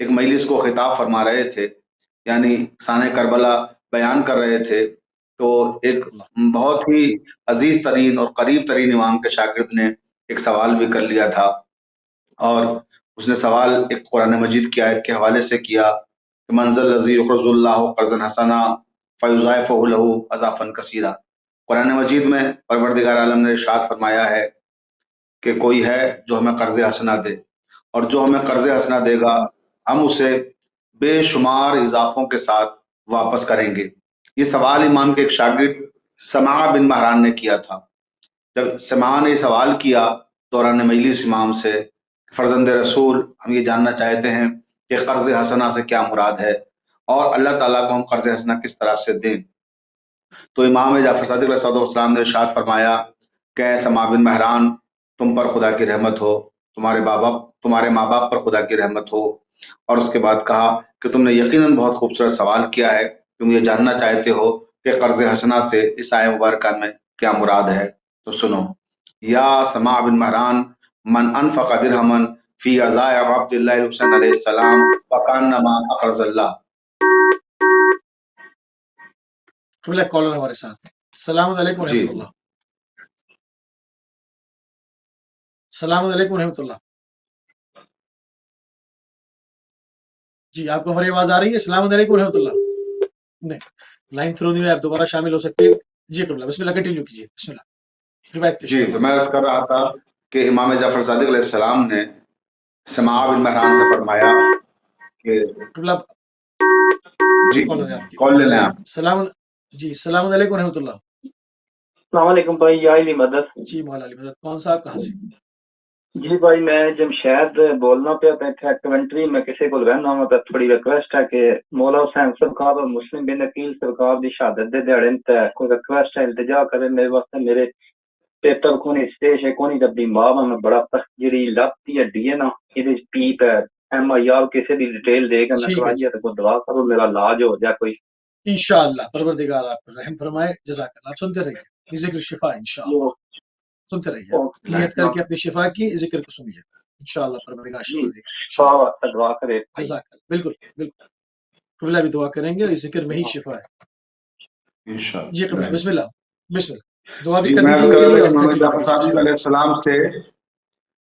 ایک مجلس کو خطاب فرما رہے تھے، یعنی سانح کربلا بیان کر رہے تھے، تو ایک بہت ہی عزیز ترین اور قریب ترین امام کے شاگرد نے ایک سوال بھی کر لیا تھا، اور اس نے سوال ایک قرآن مجید کی آیت کے حوالے سے کیا کہ منزل الذی یقرض اللہ قرضا حسنا فیضاعفہ لہ اضعافا کثیرا۔ قرآن مجید میں پروردگار عالم نے ارشاد فرمایا ہے کہ کوئی ہے جو ہمیں قرض حسنا دے، اور جو ہمیں قرض حسنا دے گا ہم اسے بے شمار اضافوں کے ساتھ واپس کریں گے۔ یہ سوال امام کے ایک شاگرد سماع بن مہران نے کیا تھا۔ جب سماع نے سوال کیا دوران مجلس امام سے، فرزند رسول ہم یہ جاننا چاہتے ہیں کہ قرض حسنا سے کیا مراد ہے اور اللہ تعالیٰ کو ہم قرض حسنا کس طرح سے دیں، تو امام جعفر صادق علیہ السلام نے ارشاد فرمایا کہ اے سماع بن مہران، تم پر خدا کی رحمت ہو، تمہارے ماں باپ پر خدا کی رحمت ہو، اور اس کے بعد کہا کہ تم نے یقیناً بہت خوبصورت سوال کیا ہے، تم یہ جاننا چاہتے ہو کہ قرض حسنا سے اس آیہ مبارکہ میں کیا مراد ہے، تو سنو، یا سماع بن مہران من انفق درہما فی عزائے عبد اللہ حسین علیہ السلام فکانما اقرض اللہ۔ قبلہ کالر ہمارے ساتھ ہیں۔ السلام علیکم جی ورحمۃ اللہ۔ السلام علیکم ورحمۃ اللہ۔ جی آپ کو ہماری آواز آ رہی ہے؟ السلام علیکم ورحمۃ اللہ۔ نہیں، لائن تھرو نہیں ہے، آپ دوبارہ شامل ہو سکتے ہیں۔ جی قبلہ بسم اللہ کنٹینیو کیجیے، بسم اللہ روایت پیش جی، کریں۔ تو میں عرض کر رہا تھا کہ امام جعفر صادق علیہ السلام نے سماع بن مہران سے فرمایا کہ قبلہ جی کالر ہے آپ کی۔ کال لے لیں آپ۔ السلام علیکم ورحمۃ اللہ۔ السلام علیکم بھائی، یا علی مدد۔ جی مولا علی مدد، کون صاحب کہاں سے؟ جی بھائی میں جمشید بولنا پیا تے کمنٹری میں کسی کو رہنا ہوں، تے تھوڑی ریکویسٹ ہے کہ مولا حسین سرکار اور مسلم بن عقیل سرکار دی شہادت دے دیہڑے تے کوئی ریکویسٹ ہے، التجا کرے میرے واسطے، میرے پیپر کونی اسٹیج ہے کونی جب بیمار ہوں، میں بڑا تخت جڑی لت دی ہڈی ہے نا یہ پیپ ہے، ایم آئی آر کسی دی ڈیٹیل دے کے میں ٹھیک ہے جی، کروائی ہے تو کوئی دعا کرو میرا علاج ہو جائے کوئی۔ انشاءاللہ پروردگار آپ پر رحم فرمائے، جزاک اللہ۔ آپ سنتے رہیے، ذکر شفا انشاءاللہ سنتے رہیے، نیت کر کے اپنی شفا کی ذکر کو سنیے، انشاءاللہ پروردگار شفا دے گا۔ دعا کرے جزاک اللہ، بالکل بالکل، قبلہ بھی دعا کریں گے اور اس ذکر میں ہی شفا ہے انشاءاللہ۔ جی قبلہ بسم اللہ، بسم اللہ دعا بھی جی کر میں دیجیے عرض ان کر کے رہا لیے تھا اور کہ امام کنٹینیو جعفر کیجیے۔ صادق علیہ السلام سے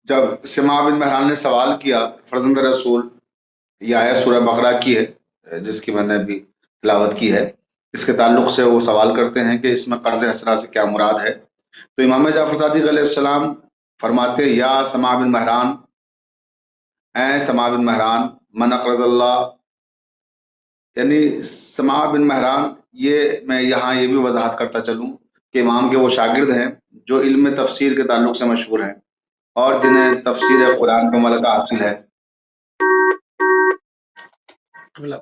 جب سماع بن مہران نے سوال کیا فرزند رسول، یہ آیت سورہ بقرہ کی ہے جس کی میں نے ابھی تلاوت کی ہے، اس کے تعلق سے وہ سوال کرتے ہیں کہ اس میں قرض حسنا سے کیا مراد ہے، تو امام جعفر صادق علیہ السلام فرماتے یا سماع بن مہران، اے سماع بن مہران، من اقرض اللہ، یعنی سماع بن مہران، یہ میں یہاں یہ بھی وضاحت کرتا چلوں کہ امام کے وہ شاگرد ہیں جو علم تفسیر کے تعلق سے مشہور ہیں اور جنہیں تفسیر قرآن کا ملکہ حاصل ہے۔ قبلہ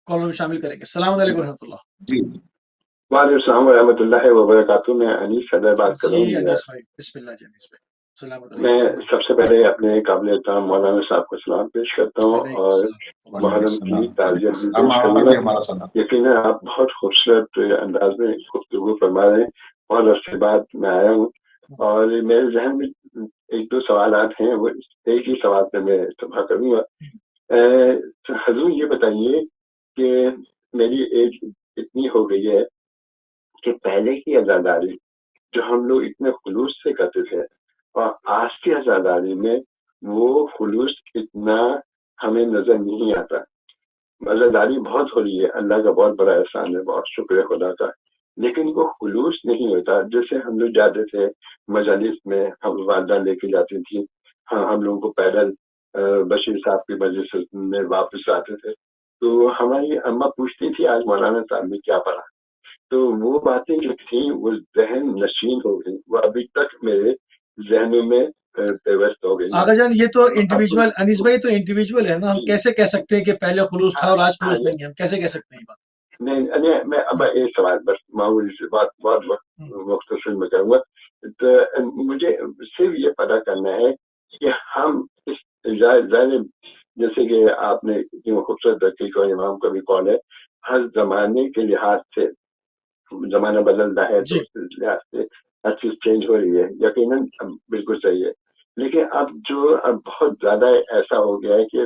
کالر میں شامل کریں گے۔ السلام علیکم ورحمۃ اللہ۔ جی وعلیکم السلام ورحمۃ اللہ وبرکاتہ۔ میں انیس صدر بات کر رہا جی ہوں۔ انیس بھائی بسم اللہ جی، انیس بھائی السلام میں علیکم۔ سب سے پہلے اپنے قابل احترام مولانا صاحب کو سلام پیش کرتا ہوں علیکم اور السلام۔ محرم کی تعزیت بھی پیش آپ کروں پر گا۔ بھی ہمارا سلام۔ یقیناً آپ بہت خوبصورت انداز میں گفتگو فرما رہے ہیں، بہت عرصے بعد میں آیا ہوں اور میرے ذہن میں ایک دو سوالات ہیں، وہ ایک ہی سوال پہ میں اتفاق کروں گا۔ حضور یہ بتائیے کہ میری ایج اتنی ہو گئی ہے کہ پہلے کی عزاداری جو ہم لوگ اتنے خلوص سے کرتے تھے اور آج کی عزاداری میں وہ خلوص اتنا ہمیں نظر نہیں آتا۔ عزاداری بہت ہو رہی ہے، اللہ کا بہت بڑا احسان ہے، بہت شکر ہے خدا کا، لیکن وہ خلوص نہیں ہوتا۔ جیسے ہم لوگ جاتے تھے مجالس میں، ہم والدہ لے کے جاتی تھی، ہم لوگوں کو پیدل بشیر صاحب کی مجلس میں واپس آتے تھے، تو ہماری اماں پوچھتی تھی آج مولانا صاحب نے کیا پڑھا، تو وہ باتیں جو تھیں وہ ذہن نشین ہو گئی، وہ ابھی تک میرے ذہنوں میں پیوست ہو گئی۔ آغا جان یہ تو انڈیویجول، انیس بھائی تو انڈیویجول ہے نا، ہم کیسے کہہ سکتے ہیں کہ پہلے خلوص تھا اور آج خلوص نہیں ہے؟ ہم کیسے کہہ سکتے ہیں یہ بات؟ نہیں میں اب ایک سوال بس معمولی سی بات بہت مختصر میں کروں گا، تو مجھے صرف یہ پتہ کرنا ہے کہ ہم اس ظاہر جیسے کہ آپ نے اتنی خوبصورت دقیق اور امام کا بھی قول ہے، ہر زمانے کے لحاظ سے زمانہ بدلتا ہے تو اس لحاظ سے ہر چیز چینج ہو رہی ہے، یقیناً بالکل صحیح ہے، لیکن اب جو اب بہت زیادہ ایسا ہو گیا ہے کہ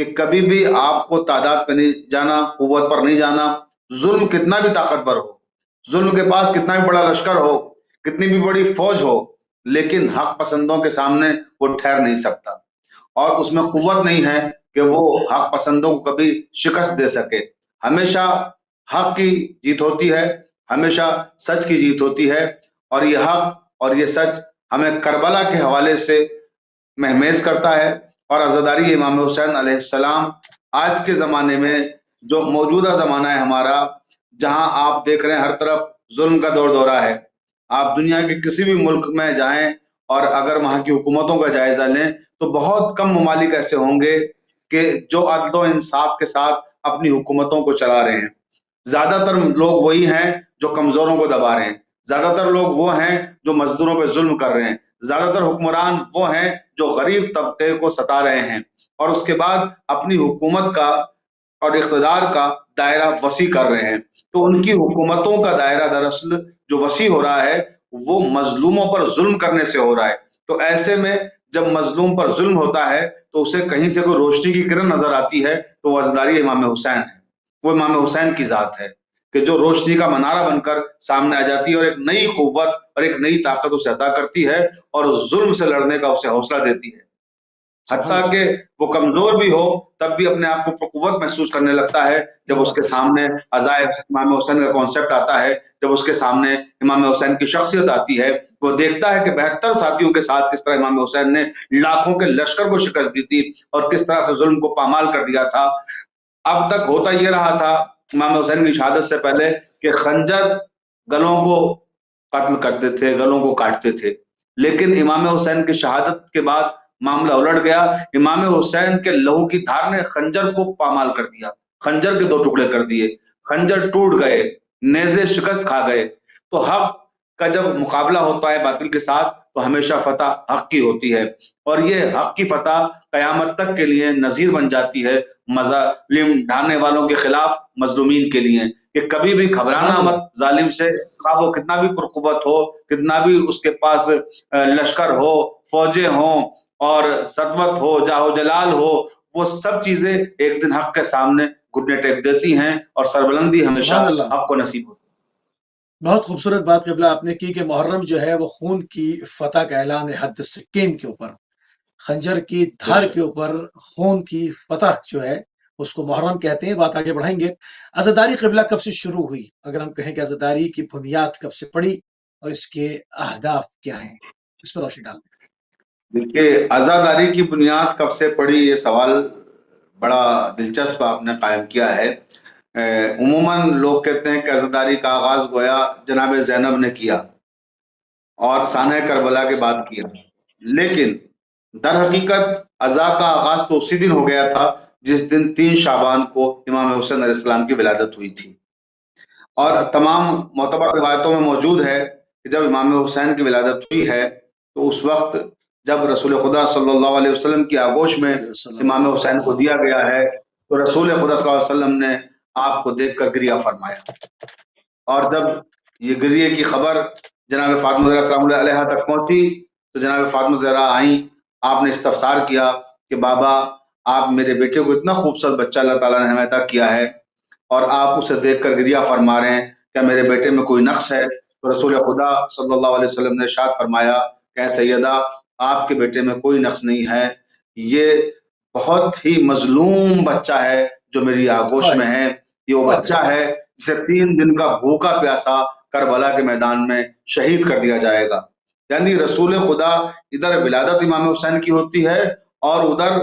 کہ کبھی بھی آپ کو تعداد پہ نہیں جانا، قوت پر نہیں جانا. ظلم کتنا بھی طاقتور ہو، ظلم کے پاس کتنا بھی بڑا لشکر ہو، کتنی بھی بڑی فوج ہو، لیکن حق پسندوں کے سامنے وہ ٹھہر نہیں سکتا، اور اس میں قوت نہیں ہے کہ وہ حق پسندوں کو کبھی شکست دے سکے. ہمیشہ حق کی جیت ہوتی ہے، ہمیشہ سچ کی جیت ہوتی ہے، اور یہ حق اور یہ سچ ہمیں کربلا کے حوالے سے مہمیز کرتا ہے. اور عزاداری امام حسین علیہ السلام آج کے زمانے میں، جو موجودہ زمانہ ہے ہمارا، جہاں آپ دیکھ رہے ہیں ہر طرف ظلم کا دور دورہ ہے. آپ دنیا کے کسی بھی ملک میں جائیں اور اگر وہاں کی حکومتوں کا جائزہ لیں تو بہت کم ممالک ایسے ہوں گے کہ جو عدل و انصاف کے ساتھ اپنی حکومتوں کو چلا رہے ہیں. زیادہ تر لوگ وہی ہیں جو کمزوروں کو دبا رہے ہیں، زیادہ تر لوگ وہ ہیں جو مزدوروں پہ ظلم کر رہے ہیں، زیادہ تر حکمران وہ ہیں جو غریب طبقے کو ستا رہے ہیں، اور اس کے بعد اپنی حکومت کا اور اقتدار کا دائرہ وسیع کر رہے ہیں. تو ان کی حکومتوں کا دائرہ دراصل جو وسیع ہو رہا ہے وہ مظلوموں پر ظلم کرنے سے ہو رہا ہے. تو ایسے میں جب مظلوم پر ظلم ہوتا ہے تو اسے کہیں سے کوئی روشنی کی کرن نظر آتی ہے تو وہ عزاداری امام حسین ہے، وہ امام حسین کی ذات ہے کہ جو روشنی کا منارہ بن کر سامنے آ جاتی ہے اور ایک نئی قوت اور ایک نئی طاقت اسے عطا کرتی ہے اور ظلم سے لڑنے کا اسے حوصلہ دیتی ہے. حتیٰ کہ وہ کمزور بھی ہو تب بھی اپنے آپ کو قوت محسوس کرنے لگتا ہے جب اس کے سامنے عزائے امام حسین کا کانسیپٹ آتا ہے، جب اس کے سامنے امام حسین کی شخصیت آتی ہے. وہ دیکھتا ہے کہ 72 ساتھیوں کے ساتھ کس طرح امام حسین نے لاکھوں کے لشکر کو شکست دی تھی اور کس طرح سے ظلم کو پامال کر دیا تھا. اب تک ہوتا یہ رہا تھا امام حسین کی شہادت سے پہلے کہ خنجر گلوں کو قتل کرتے تھے، گلوں کو کاٹتے تھے، لیکن امام حسین کی شہادت کے بعد معاملہ الٹ گیا. امام حسین کے لہو کی دھار نے خنجر کو پامال کر دیا، خنجر کے 2 ٹکڑے کر دیے، خنجر ٹوٹ گئے، نیزے شکست کھا گئے. تو حق کا جب مقابلہ ہوتا ہے باطل کے ساتھ تو ہمیشہ فتح حق کی ہوتی ہے، اور یہ حق کی فتح قیامت تک کے لیے نذیر بن جاتی ہے مظالم ڈھانے والوں کے خلاف مظلومین کے لیے کہ کبھی بھی گھبرانا مت ظالم سے، خواہ وہ کتنا بھی پرقوت ہو، کتنا بھی اس کے پاس لشکر ہو، فوجیں ہوں اور سطوت ہو، جاہ و جلال ہو، وہ سب چیزیں ایک دن حق کے سامنے گھٹنے ٹیک دیتی ہیں اور سربلندی ہمیشہ حق کو نصیب ہوتی ہے. بہت خوبصورت بات قبلہ آپ نے کی کہ محرم جو ہے وہ خون کی فتح کا اعلان ہے، حد سکین کے اوپر، خنجر کی دھار کے اوپر خون کی فتح جو ہے اس کو محرم کہتے ہیں. بات آگے بڑھائیں گے. عزاداری قبلہ کب سے شروع ہوئی؟ اگر ہم کہیں کہ عزاداری کی بنیاد کب سے پڑی اور اس کے اہداف کیا ہیں، اس پر روشنی ڈالیں. دیکھیے، عزاداری کی بنیاد کب سے پڑی، یہ سوال بڑا دلچسپ آپ نے قائم کیا ہے. عموماً لوگ کہتے ہیں کہ عزاداری کا آغاز گویا جناب زینب نے کیا اور سانحہ کربلا کے بعد کیا، لیکن در حقیقت عزا کا آغاز تو اسی دن ہو گیا تھا جس دن 3 شعبان کو امام حسین علیہ السلام کی ولادت ہوئی تھی. اور تمام معتبر روایتوں میں موجود ہے کہ جب امام حسین کی ولادت ہوئی ہے تو اس وقت جب رسول خدا صلی اللہ علیہ وسلم کی آغوش میں امام حسین کو دیا گیا ہے تو رسول خدا صلی اللہ علیہ وسلم نے آپ کو دیکھ کر گریہ فرمایا، اور جب یہ گریے کی خبر جناب فاطمہ زہرا سلام اللہ علیہا تک پہنچی تو جناب فاطمہ زہرا آئیں، آپ نے استفسار کیا کہ بابا آپ میرے بیٹے کو اتنا خوبصورت بچہ اللہ تعالیٰ نے ہمیں عطا کیا ہے اور آپ اسے دیکھ کر گریہ فرما رہے ہیں، کیا میرے بیٹے میں کوئی نقص ہے؟ تو رسول خدا صلی اللہ علیہ وسلم نے ارشاد فرمایا کہ سیدہ آپ کے بیٹے میں کوئی نقص نہیں ہے، یہ بہت ہی مظلوم بچہ ہے جو میری آغوش میں ہے، یہ وہ بچہ ہے جسے 3 دن کا بھوکا پیاسا کربلا کے میدان میں شہید کر دیا جائے گا. یعنی رسول خدا ادھر ولادت امام حسین کی ہوتی ہے اور ادھر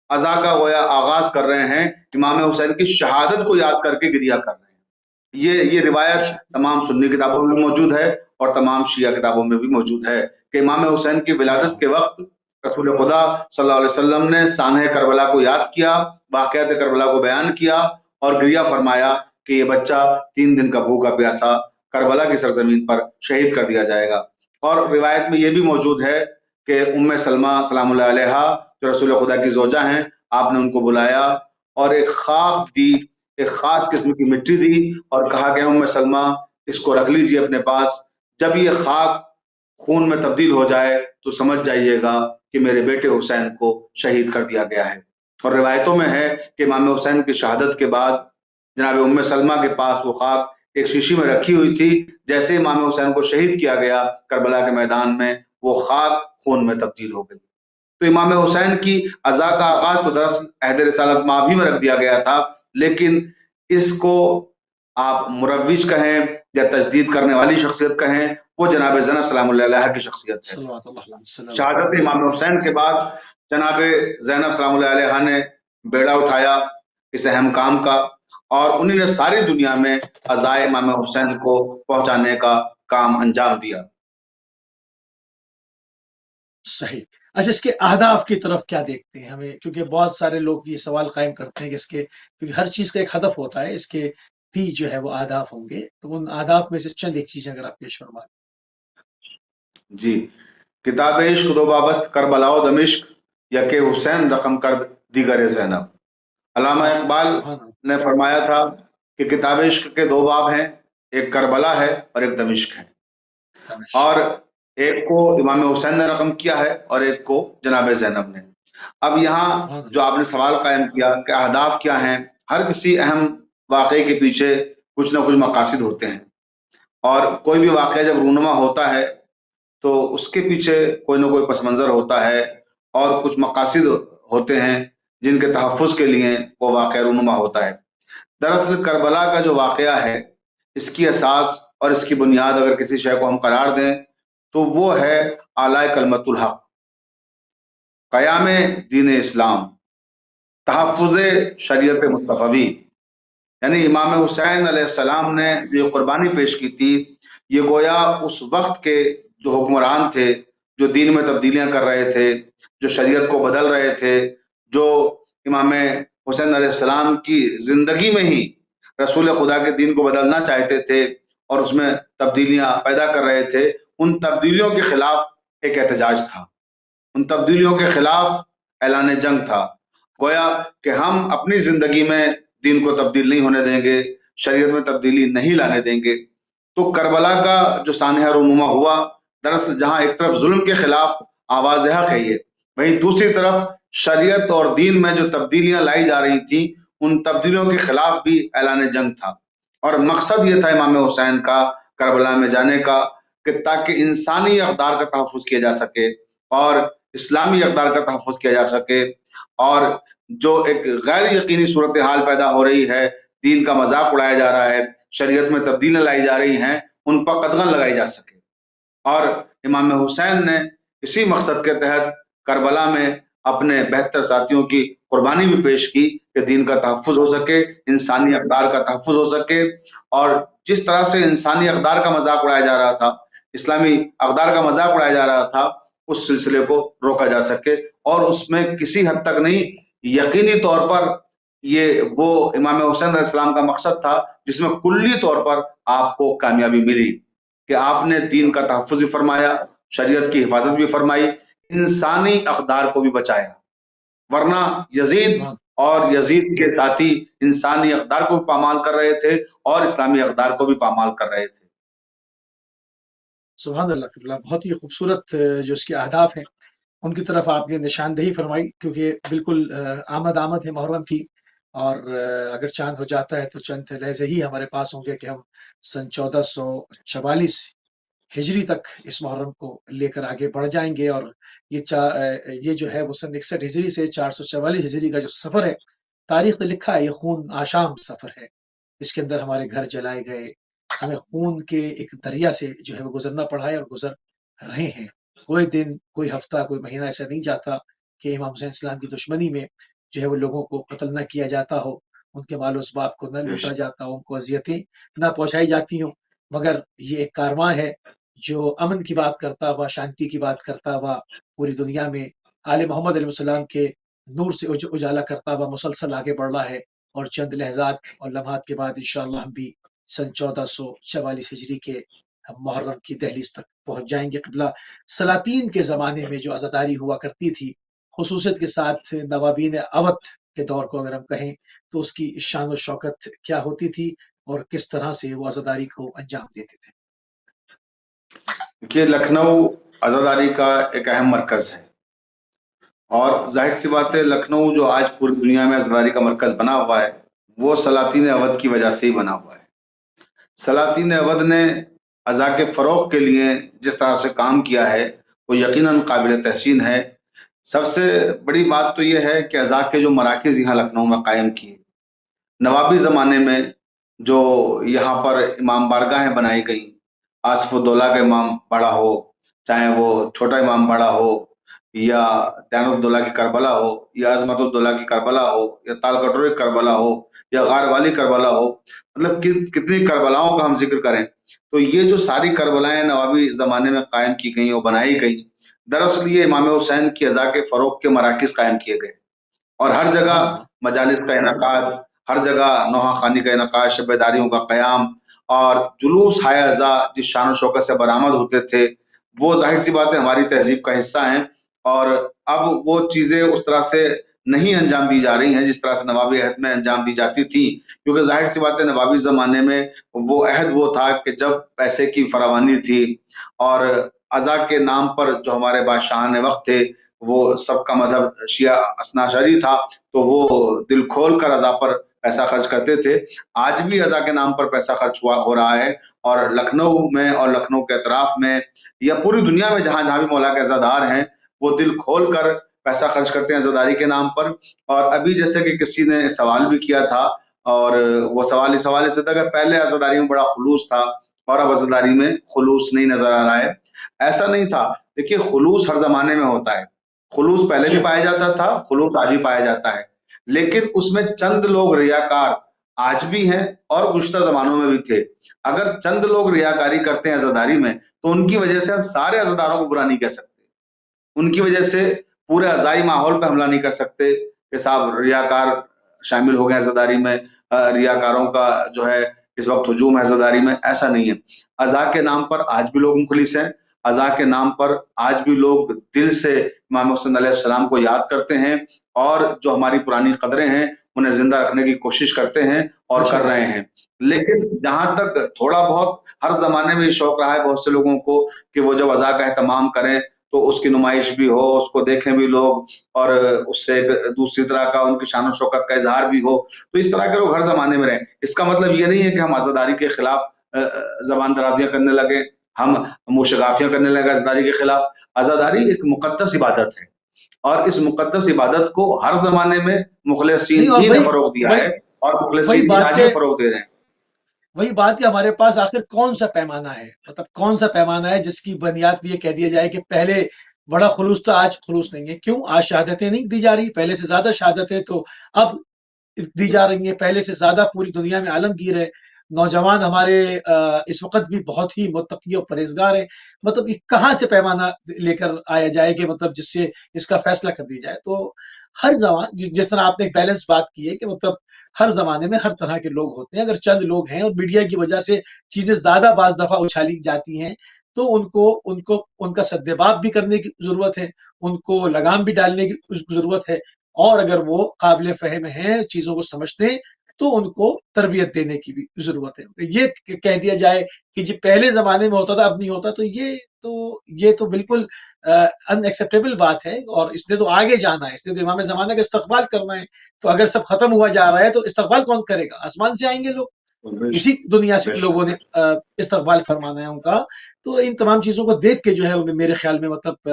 عزا کا گویا آغاز کر رہے ہیں، امام حسین کی شہادت کو یاد کر کے گریہ کر رہے ہیں. یہ روایت تمام سنی کتابوں میں موجود ہے اور تمام شیعہ کتابوں میں بھی موجود ہے کہ امام حسین کی ولادت کے وقت رسول خدا صلی اللہ علیہ وسلم نے سانحہ کربلا کو یاد کیا، واقعات کربلا کو بیان کیا اور گریہ فرمایا کہ یہ بچہ 3 دن کا بھوکا پیاسا کربلا کی سرزمین پر شہید کر دیا جائے گا. اور روایت میں یہ بھی موجود ہے کہ ام سلمہ سلام اللہ علیہا جو رسول خدا کی زوجہ ہیں، آپ نے ان کو بلایا اور ایک خاک دی، ایک خاص قسم کی مٹی دی اور کہا کہ ام سلمہ اس کو رکھ لیجئے اپنے پاس، جب یہ خاک خون میں تبدیل ہو جائے تو سمجھ جائیے گا کہ میرے بیٹے حسین کو شہید کر دیا گیا ہے. اور روایتوں میں ہے کہ امام حسین کی شہادت کے بعد جناب ام سلمہ کے پاس وہ خاک ایک شیشی میں رکھی ہوئی تھی. جیسے امام حسین کو شہید کیا گیا کربلا کے میدان میں، وہ خاک خون میں تبدیل ہو گئی. تو امام حسین کی عزا کا آغاز کو دراصل عہد رسالت مابی میں رکھ دیا گیا تھا، لیکن اس کو آپ مروج کہیں یا تجدید کرنے والی شخصیت کہیں، وہ جناب زینب سلام اللہ علیہ کی شخصیت ہے. صلوات اللہ علیہ وسلم. شہادت امام حسین کے بعد جناب زینب سلام اللہ علیہ نے بیڑا اٹھایا اس اہم کام کا، اور انہوں نے ساری دنیا میں عزائے امام حسین کو پہنچانے کا کام انجام دیا. صحیح. اچھا، اس کے اہداف کی طرف کیا دیکھتے ہیں ہمیں؟ کیونکہ بہت سارے لوگ یہ سوال قائم کرتے ہیں کہ اس کے، کیونکہ ہر چیز کا ایک ہدف ہوتا ہے، اس کے بھی جو ہے وہ اہداف ہوں گے، تو ان اہداف میں سے چند ایک چیزیں اگر آپ پیش فرمائیں. جی، کتاب عشق دو بابست کربلا و دمشق یک حسین رقم کرد دیگر زینب. علامہ اقبال سبحان اللہ. نے فرمایا تھا کہ کتاب عشق کے دو باب ہیں، ایک کربلا ہے اور ایک دمشق ہے، اور ایک کو امام حسین نے رقم کیا ہے اور ایک کو جناب زینب نے. اب یہاں جو آپ نے سوال قائم کیا کہ اہداف کیا ہیں، ہر کسی اہم واقعے کے پیچھے کچھ نہ کچھ مقاصد ہوتے ہیں، اور کوئی بھی واقعہ جب رونما ہوتا ہے تو اس کے پیچھے کوئی نہ کوئی پس منظر ہوتا ہے اور کچھ مقاصد ہوتے ہیں جن کے تحفظ کے لیے وہ واقعہ رونما ہوتا ہے. دراصل کربلا کا جو واقعہ ہے، اس کی اساس اور اس کی بنیاد اگر کسی شے کو ہم قرار دیں تو وہ ہے اعلی کلمت الحق، قیام دین اسلام، تحفظ شریعت مصطفی. یعنی امام حسین علیہ السلام نے جو قربانی پیش کی تھی، یہ گویا اس وقت کے جو حکمران تھے، جو دین میں تبدیلیاں کر رہے تھے، جو شریعت کو بدل رہے تھے، جو امام حسین علیہ السلام کی زندگی میں ہی رسول خدا کے دین کو بدلنا چاہتے تھے اور اس میں تبدیلیاں پیدا کر رہے تھے، ان تبدیلیوں کے خلاف ایک احتجاج تھا، ان تبدیلیوں کے خلاف اعلان جنگ تھا. گویا کہ ہم اپنی زندگی میں دین کو تبدیل نہیں ہونے دیں گے، شریعت میں تبدیلی نہیں لانے دیں گے. تو کربلا کا جو سانحہ رونما ہوا، دراصل جہاں ایک طرف ظلم کے خلاف آواز حق ہے یہ، وہیں دوسری طرف شریعت اور دین میں جو تبدیلیاں لائی جا رہی تھیں، ان تبدیلیوں کے خلاف بھی اعلان جنگ تھا. اور مقصد یہ تھا امام حسین کا کربلا میں جانے کا کہ تاکہ انسانی اقدار کا تحفظ کیا جا سکے اور اسلامی اقدار کا تحفظ کیا جا سکے، اور جو ایک غیر یقینی صورتحال پیدا ہو رہی ہے، دین کا مذاق اڑایا جا رہا ہے، شریعت میں تبدیلیاں لائی جا رہی ہیں، ان پر قدغن لگائی جا سکے. اور امام حسین نے اسی مقصد کے تحت کربلا میں اپنے بہتر ساتھیوں کی قربانی بھی پیش کی کہ دین کا تحفظ ہو سکے، انسانی اقدار کا تحفظ ہو سکے، اور جس طرح سے انسانی اقدار کا مذاق اڑایا جا رہا تھا، اسلامی اقدار کا مذاق اڑایا جا رہا تھا، اس سلسلے کو روکا جا سکے. اور اس میں کسی حد تک نہیں، یقینی طور پر یہ وہ امام حسین علیہ السلام کا مقصد تھا جس میں کلی طور پر آپ کو کامیابی ملی کہ آپ نے دین کا تحفظ بھی فرمایا، شریعت کی حفاظت بھی فرمائی، انسانی اقدار کو بھی بچایا. ورنہ یزید اور یزید کے ساتھی انسانی اقدار کو بھی پامال کر رہے تھے اور اسلامی اقدار کو بھی پامال کر رہے تھے. سبحان اللہ. بہت ہی خوبصورت جو اس کے اہداف ہیں ان کی طرف آپ نے نشاندہی فرمائی، کیونکہ بالکل آمد ہے محرم کی، اور اگر چاند ہو جاتا ہے تو چند لحظے ہی ہمارے پاس ہوں گے کہ ہم سن 1444 ہجری تک اس محرم کو لے کر آگے بڑھ جائیں گے. اور یہ جو ہے وہ سن 61 ہجری سے 444 ہجری کا جو سفر ہے، تاریخ نے لکھا ہے یہ خون آشام سفر ہے. اس کے اندر ہمارے گھر جلائے گئے، ہمیں خون کے ایک دریا سے جو ہے وہ گزرنا پڑا ہے اور گزر رہے ہیں. کوئی دن، کوئی ہفتہ، کوئی مہینہ ایسا نہیں جاتا کہ امام حسین اسلام کی دشمنی میں جو ہے وہ لوگوں کو قتل نہ کیا جاتا ہو، ان کے مال و اسباب کو نہ لوٹا جاتا ہو، ان کو اذیتیں نہ پہنچائی جاتی ہوں. مگر یہ ایک کارواں ہے جو امن کی بات کرتا ہوا، شانتی کی بات کرتا ہوا، پوری دنیا میں آل محمد علیہ السلام کے نور سے اجالا کرتا ہوا مسلسل آگے بڑھ رہا ہے. اور چند لحظات اور لمحات کے بعد انشاءاللہ ہم بھی سن 1444 ہجری کے محرم کی دہلیز تک پہنچ جائیں گے. قبلہ سلاطین کے زمانے میں جو عزاداری ہوا کرتی تھی، خصوصیت کے ساتھ نوابین اودھ کے دور کو اگر ہم کہیں تو اس کی شان و شوکت کیا ہوتی تھی اور کس طرح سے وہ عزاداری کو انجام دیتے تھے؟ کہ لکھنؤ عزاداری کا ایک اہم مرکز ہے، اور ظاہر سی بات ہے لکھنؤ جو آج پوری دنیا میں عزاداری کا مرکز بنا ہوا ہے وہ سلاطین اودھ کی وجہ سے ہی بنا ہوا ہے۔ سلاطین اودھ نے عزا کے فروغ کے لیے جس طرح سے کام کیا ہے وہ یقیناً قابل تحسین ہے۔ سب سے بڑی بات تو یہ ہے کہ عزا کے جو مراکز یہاں لکھنؤ میں قائم کیے، نوابی زمانے میں جو یہاں پر امام بارگاہیں بنائی گئیں، آصف الدولہ کا امام باڑہ ہو، چاہے وہ چھوٹا امام باڑہ ہو، یا دیانت الدولہ کی کربلا ہو، یا عظمت الدولہ کی کربلا ہو، یا تال کٹورے کی کربلا ہو، یا غار والی کربلا ہو، مطلب کتنی کربلاؤں کا ہم ذکر کریں تو یہ جو ساری کربلائیں نوابی زمانے میں قائم کی گئیں اور بنائی گئیں، دراصل یہ امام حسین کی عزا کے فروغ کے مراکز قائم کیے گئے، اور ہر جگہ مجالس کا انعقاد، ہر جگہ نوحہ خوانی کا انعقاد، شب بیداریوں کا قیام، اور جلوس ہائے عزا جس شان و شوکت سے برآمد ہوتے تھے وہ ظاہر سی بات ہے ہماری تہذیب کا حصہ ہیں، اور اب وہ چیزیں اس طرح سے نہیں انجام دی جا رہی ہیں جس طرح سے نوابی عہد میں انجام دی جاتی تھی، کیونکہ ظاہر سی بات ہے نوابی زمانے میں وہ عہد وہ تھا کہ جب پیسے کی فراوانی تھی اور عزا کے نام پر جو ہمارے بادشاہان وقت تھے وہ سب کا مذہب شیعہ اثنا عشری تھا تو وہ دل کھول کر عزا پر پیسہ خرچ کرتے تھے۔ آج بھی عزا کے نام پر پیسہ خرچ ہو رہا ہے، اور لکھنؤ میں اور لکھنؤ کے اطراف میں یا پوری دنیا میں جہاں جہاں بھی مولا کے عزادار ہیں وہ دل کھول کر پیسہ خرچ کرتے ہیں عزاداری کے نام پر۔ اور ابھی جیسے کہ کسی نے سوال بھی کیا تھا، اور وہ سوال اس سے تھا کہ پہلے عزاداری میں بڑا خلوص تھا اور اب عزاداری میں خلوص نہیں نظر آ رہا ہے۔ ایسا نہیں تھا، دیکھیے خلوص ہر زمانے میں ہوتا ہے، خلوص پہلے بھی پایا جاتا تھا، خلوص آج بھی پایا جاتا ہے، لیکن اس میں چند لوگ ریاکار آج بھی ہیں اور گزشتہ زمانوں میں بھی تھے۔ اگر چند لوگ ریاکاری کرتے ہیں عزاداری میں تو ان کی وجہ سے ہم سارے عزاداروں کو برا نہیں کہہ سکتے، ان کی وجہ سے پورے عزائی ماحول پہ حملہ نہیں کر سکتے کہ صاحب ریاکار شامل ہو گئے عزاداری میں، ریاکاروں کا جو ہے اس وقت ہجوم ہے عزاداری میں، ایسا نہیں ہے۔ عزا کے نام پر آج بھی لوگ مخلص ہیں، عزا کے نام پر آج بھی لوگ دل سے امام حسین علیہ السلام کو یاد کرتے ہیں، اور جو ہماری پرانی قدریں ہیں انہیں زندہ رکھنے کی کوشش کرتے ہیں اور کر رہے ہیں۔ لیکن جہاں تک تھوڑا بہت ہر زمانے میں یہ شوق رہا ہے بہت سے لوگوں کو کہ وہ جب عزا کا اہتمام کریں تو اس کی نمائش بھی ہو، اس کو دیکھیں بھی لوگ، اور اس سے دوسری طرح کا ان کی شان و شوکت کا اظہار بھی ہو، تو اس طرح کے لوگ ہر زمانے میں رہیں۔ اس کا مطلب یہ نہیں ہے کہ ہم عزاداری کے خلاف زبان درازیاں کرنے لگے، ہم موشگافیاں کرنے لگے عزاداری کے خلاف۔ عزاداری ایک مقدس عبادت ہے، اور اس مقدس عبادت کو ہر زمانے میں مخلصین ہی نے فروغ دیا ہے، اور مخلصین ہی آج بھی فروغ دے رہے ہیں۔ وہی بات کہ ہمارے پاس آخر کون سا پیمانہ ہے، مطلب کون سا پیمانہ ہے جس کی بنیاد پہ یہ کہہ دیا جائے کہ پہلے بڑا خلوص تھا آج خلوص نہیں ہے؟ کیوں؟ آج شہادتیں نہیں دی جا رہی؟ پہلے سے زیادہ شہادتیں تو اب دی جا رہی ہیں، پہلے سے زیادہ پوری دنیا میں عالمگیر ہے، نوجوان ہمارے اس وقت بھی بہت ہی متقی اور پرہیزگار ہیں، مطلب یہ کہاں سے پیمانہ لے کر آیا جائے کہ مطلب جس سے اس کا فیصلہ کر دیا جائے؟ تو ہر زمان جس طرح آپ نے ایک بیلنس بات کی ہے کہ مطلب ہر زمانے میں ہر طرح کے لوگ ہوتے ہیں، اگر چند لوگ ہیں اور میڈیا کی وجہ سے چیزیں زیادہ بعض دفعہ اچھالی جاتی ہیں تو ان کا سدباب بھی کرنے کی ضرورت ہے، ان کو لگام بھی ڈالنے کی ضرورت ہے، اور اگر وہ قابل فہم ہیں، چیزوں کو سمجھتے ہیں تو ان کو تربیت دینے کی بھی ضرورت ہے۔ یہ کہہ دیا جائے کہ جی پہلے زمانے میں ہوتا تھا اب نہیں ہوتا، تو یہ تو بالکل ان ایکسیپٹیبل بات ہے، اور اس نے تو آگے جانا ہے، اس نے تو امام زمانہ کا استقبال کرنا ہے۔ تو اگر سب ختم ہوا جا رہا ہے تو استقبال کون کرے گا؟ آسمان سے آئیں گے لوگ، اسی دنیا سے لوگوں نے استقبال فرمانا ہے ان کا۔ تو ان تمام چیزوں کو دیکھ کے جو ہے میرے خیال میں مطلب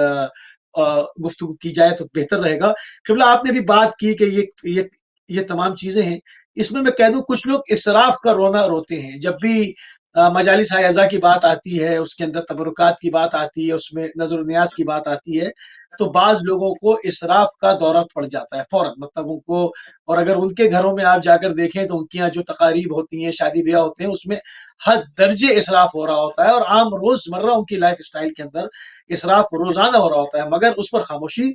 گفتگو کی جائے تو بہتر رہے گا۔ قبلہ آپ نے بھی بات کی کہ یہ تمام چیزیں ہیں، اس میں کہہ دوں کچھ لوگ اسراف کا رونا روتے ہیں جب بھی مجالس عزا کی بات آتی ہے، اس کے اندر تبرکات کی بات آتی ہے، اس میں نظر و نیاز کی بات آتی ہے، تو بعض لوگوں کو اسراف کا دورہ پڑ جاتا ہے فوراً، مطلب ان کو، اور اگر ان کے گھروں میں آپ جا کر دیکھیں تو ان کی یہاں جو تقاریب ہوتی ہیں، شادی بیاہ ہوتے ہیں، اس میں حد درجے اسراف ہو رہا ہوتا ہے، اور عام روزمرہ ان کی لائف سٹائل کے اندر اسراف روزانہ ہو رہا ہوتا ہے، مگر اس پر خاموشی،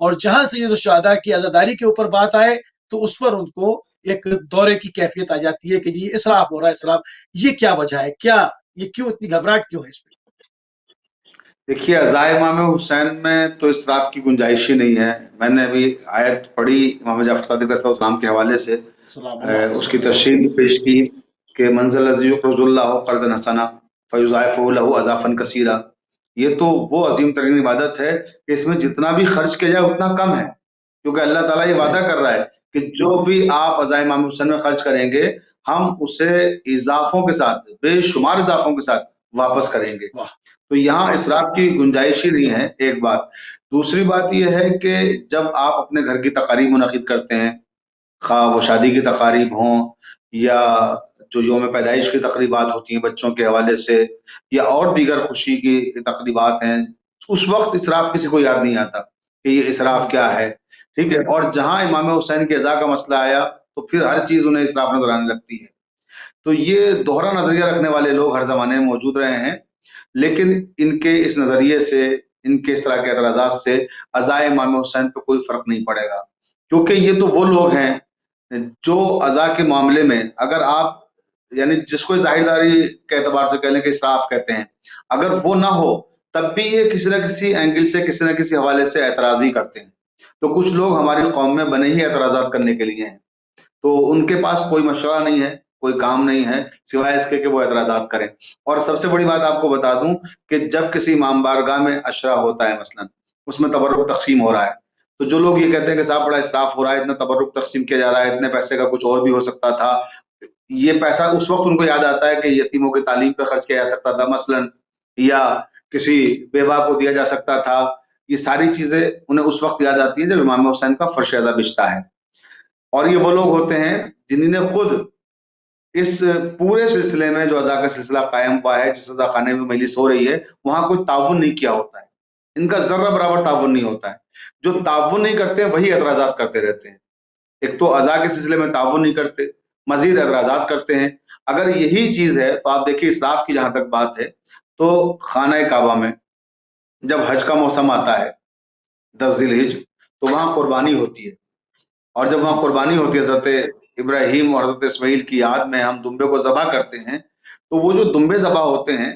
اور جہاں سے یہ شہداء کی عزاداری کے اوپر بات آئے تو اس پر ان کو ایک دورے کی کیفیت آ جاتی ہے کہ جی اسراف ہو رہا ہے، اسراف، یہ کیا وجہ ہے؟ کیا یہ کیوں اتنی گھبراہٹ کیوں ہے اس میں؟ دیکھیے عزائے امام حسین میں تو اسراف کی گنجائش ہی نہیں ہے۔ میں نے ابھی آیت پڑھی امام جعفر صادق علیہ السلام کے حوالے سے، اس کی تشریح پیش کی کہ منزل الذی یقرض اللہ قرضا حسنا فیضاعفہ لہ اضعافا کثیرا، یہ تو وہ عظیم ترین عبادت ہے کہ اس میں جتنا بھی خرچ کیا جائے اتنا کم ہے، کیونکہ اللہ تعالیٰ یہ وعدہ کر رہا ہے کہ جو بھی آپ عزائے امام حسین میں خرچ کریں گے ہم اسے اضافوں کے ساتھ، بے شمار اضافوں کے ساتھ واپس کریں گے۔ تو یہاں اسراف کی گنجائش ہی نہیں ہے، ایک بات۔ دوسری بات یہ ہے کہ جب آپ اپنے گھر کی تقاریب منعقد کرتے ہیں، خواہ وہ شادی کی تقاریب ہوں یا جو یوم پیدائش کی تقریبات ہوتی ہیں بچوں کے حوالے سے، یا اور دیگر خوشی کی تقریبات ہیں، اس وقت اسراف کسی کو یاد نہیں آتا کہ یہ اسراف کیا ہے، ٹھیک ہے۔ اور جہاں امام حسین کے عزا کا مسئلہ آیا تو پھر ہر چیز انہیں اسراف نظر آنے لگتی ہے۔ تو یہ دوہرا نظریہ رکھنے والے لوگ ہر زمانے میں موجود رہے ہیں، لیکن ان کے اس نظریے سے، ان کے اس طرح کے اعتراضات سے عزائے امام حسین پہ کوئی فرق نہیں پڑے گا، کیونکہ یہ تو وہ لوگ ہیں جو عزا کے معاملے میں، اگر آپ یعنی جس کو ظاہر داری کے اعتبار سے کہہ لیں کہ اسراف کہتے ہیں، اگر وہ نہ ہو تب بھی یہ کسی نہ کسی اینگل سے، کسی نہ کسی حوالے سے اعتراض ہی کرتے ہیں۔ تو کچھ لوگ ہماری قوم میں بنے ہی اعتراضات کرنے کے لیے ہیں، تو ان کے پاس کوئی مشورہ نہیں ہے، کوئی کام نہیں ہے سوائے اس کے کہ وہ اعتراضات کریں۔ اور سب سے بڑی بات آپ کو بتا دوں کہ جب کسی امام بارگاہ میں عشرہ ہوتا ہے، مثلا اس میں تبرک تقسیم ہو رہا ہے، تو جو لوگ یہ کہتے ہیں کہ صاحب بڑا اسراف ہو رہا ہے، اتنا تبرک تقسیم کیا جا رہا ہے، اتنے پیسے کا کچھ اور بھی ہو سکتا تھا، یہ پیسہ اس وقت ان کو یاد آتا ہے کہ یتیموں کی تعلیم پہ خرچ کیا جا سکتا تھا مثلا، یا کسی بیوہ کو دیا جا سکتا تھا، یہ ساری چیزیں انہیں اس وقت یاد آتی ہیں جب امام حسین کا فرش عزا بچتا ہے۔ اور یہ وہ لوگ ہوتے ہیں جنہوں نے خود اس پورے سلسلے میں جو عزا کا سلسلہ قائم ہوا ہے، جس عزا خانے میں مجلس ہو رہی ہے، وہاں کوئی تعاون نہیں کیا ہوتا ہے، ان کا ذرہ برابر تعاون نہیں ہوتا ہے۔ جو تعاون نہیں کرتے ہیں وہی اعتراضات کرتے رہتے ہیں۔ ایک تو عزا کے سلسلے میں تعاون نہیں کرتے، مزید اعتراضات کرتے ہیں۔ اگر یہی چیز ہے تو آپ دیکھیے اسراف کی جہاں تک بات ہے تو خانہ کعبہ میں جب حج کا موسم آتا ہے 10 ذی الحج، تو وہاں قربانی ہوتی ہے، اور جب وہاں قربانی ہوتی ہے حضرت ابراہیم اور حضرت اسماعیل کی یاد میں ہم دمبے کو ذبح کرتے ہیں، تو وہ جو دمبے ذبح ہوتے ہیں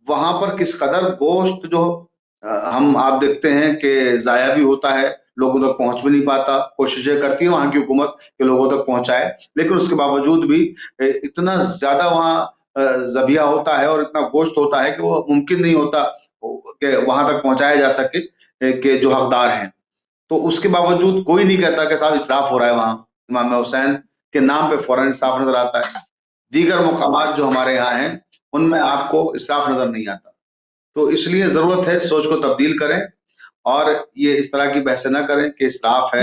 وہاں پر کس قدر گوشت جو ہم آپ دیکھتے ہیں کہ ضائع بھی ہوتا ہے، لوگوں تک پہنچ بھی نہیں پاتا، کوششیں کرتی ہے وہاں کی حکومت کہ لوگوں تک پہنچائے، لیکن اس کے باوجود بھی اتنا زیادہ وہاں ذبیحہ ہوتا ہے اور اتنا گوشت ہوتا ہے کہ وہ ممکن نہیں ہوتا کہ وہاں تک پہنچایا جا سکے کہ جو حقدار ہیں۔ تو اس کے باوجود کوئی نہیں کہتا کہ صاحب اسراف ہو رہا ہے، وہاں امام حسین کے نام پہ فوراً اسراف نظر آتا ہے۔ دیگر مقامات جو ہمارے یہاں ہیں ان میں آپ کو اسراف نظر نہیں آتا۔ تو اس لیے ضرورت ہے سوچ کو تبدیل کریں اور یہ اس طرح کی بحثیں نہ کریں کہ اسراف ہے۔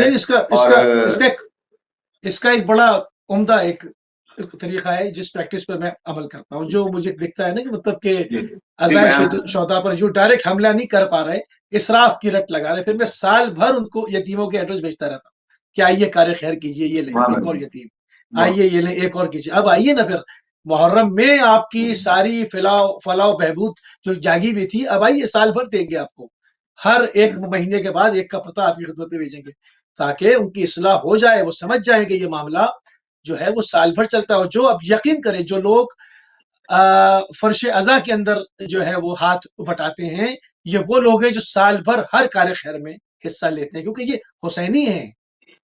اس کا ایک بڑا عمدہ ایک طریقہ ہے جس پریکٹس پہ میں عمل کرتا ہوں، جو مجھے دکھتا ہے نا کہ مطلب کہ عزائے شہداء پر جو ڈائریکٹ حملہ نہیں کر پا رہے، اسراف کی رٹ لگا رہے، پھر میں سال بھر ان کو یتیموں کے ایڈریس بھیجتا رہتا ہوں کہ آئیے کار خیر کیجیے، یہ لیں ایک اور یتیم، آئیے یہ لیں ایک اور کیجیے۔ اب آئیے نا پھر محرم میں آپ کی ساری فلاح و بہبود جو جاگی ہوئی تھی، اب آئیے سال بھر دیں گے آپ کو، ہر ایک مہینے کے بعد ایک کا پتہ آپ کی خدمت میں بھیجیں گے تاکہ ان کی اصلاح ہو جائے، وہ سمجھ جائیں کہ یہ معاملہ جو ہے وہ سال بھر چلتا ہے۔ اور جو اب یقین کریں جو لوگ فرش عزا کے اندر جو ہے وہ ہاتھ بٹاتے ہیں، یہ وہ لوگ ہیں جو سال بھر ہر کار خیر میں حصہ لیتے ہیں، کیونکہ یہ حسینی ہیں،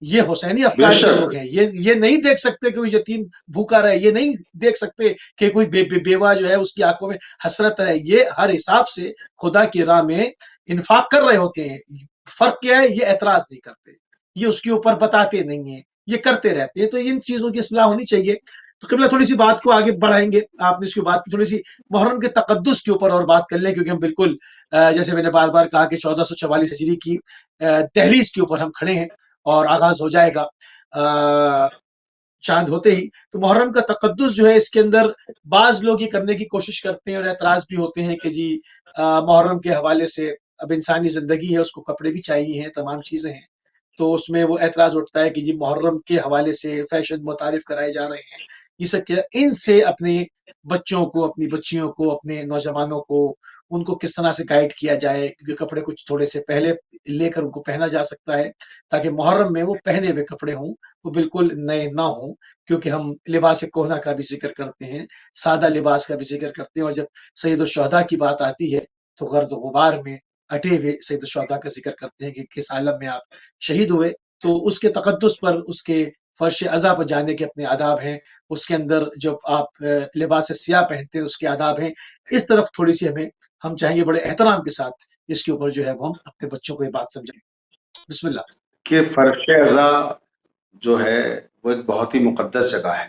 یہ حسینی افکار کے لوگ ہیں۔ یہ نہیں دیکھ سکتے کہ کوئی یتیم بھوکا رہے، یہ نہیں دیکھ سکتے کہ کوئی بیوہ جو ہے اس کی آنکھوں میں حسرت ہے، یہ ہر حساب سے خدا کی راہ میں انفاق کر رہے ہوتے ہیں۔ فرق کیا ہے؟ یہ اعتراض نہیں کرتے، یہ اس کے اوپر بتاتے نہیں ہیں، یہ کرتے رہتے ہیں۔ تو ان چیزوں کی اصلاح ہونی چاہیے۔ تو قبلہ تھوڑی سی بات کو آگے بڑھائیں گے، آپ نے اس کی بات کی، تھوڑی سی محرم کے تقدس کے اوپر اور بات کر لیں، کیونکہ ہم بالکل جیسے میں نے بار بار کہا کہ 1444 ہجری کی تحریز کے اوپر ہم کھڑے ہیں اور آغاز ہو جائے گا چاند ہوتے ہی۔ تو محرم کا تقدس جو ہے، اس کے اندر بعض لوگ یہ کرنے کی کوشش کرتے ہیں اور اعتراض بھی ہوتے ہیں کہ جی محرم کے حوالے سے اب انسانی زندگی ہے، اس کو کپڑے بھی چاہیے ہیں، تمام چیزیں ہیں، تو اس میں وہ اعتراض اٹھتا ہے کہ جی محرم کے حوالے سے فیشن متعارف کرائے جا رہے ہیں، یہ سب کیا، ان سے اپنے بچوں کو، اپنی بچیوں کو، اپنے نوجوانوں کو، ان کو کس طرح سے گائیڈ کیا جائے، کیونکہ کپڑے کچھ تھوڑے سے پہلے لے کر ان کو پہنا جا سکتا ہے تاکہ محرم میں وہ پہنے ہوئے کپڑے ہوں، وہ بالکل نئے نہ ہوں، کیونکہ ہم لباس کہنا کا بھی ذکر کرتے ہیں، سادہ لباس کا بھی ذکر کرتے ہیں، اور جب سید الشہداء کی بات آتی ہے تو غرض و غبار میں اٹے ہوئے سید الشہداء کا ذکر کرتے ہیں کہ کس عالم میں آپ شہید ہوئے۔ تو اس کے تقدس پر، اس کے فرش عزا پر جانے کے اپنے آداب ہیں، اس کے اندر جب آپ لباس سیاہ پہنتے ہیں اس کے آداب ہیں، اس طرف تھوڑی سی ہمیں ہم چاہیں گے بڑے احترام کے ساتھ اس کے اوپر جو ہے وہ ہم اپنے بچوں کو یہ بات سمجھائیں. بسم اللہ. کہ فرش اعضا جو ہے وہ ایک بہت ہی مقدس جگہ ہے،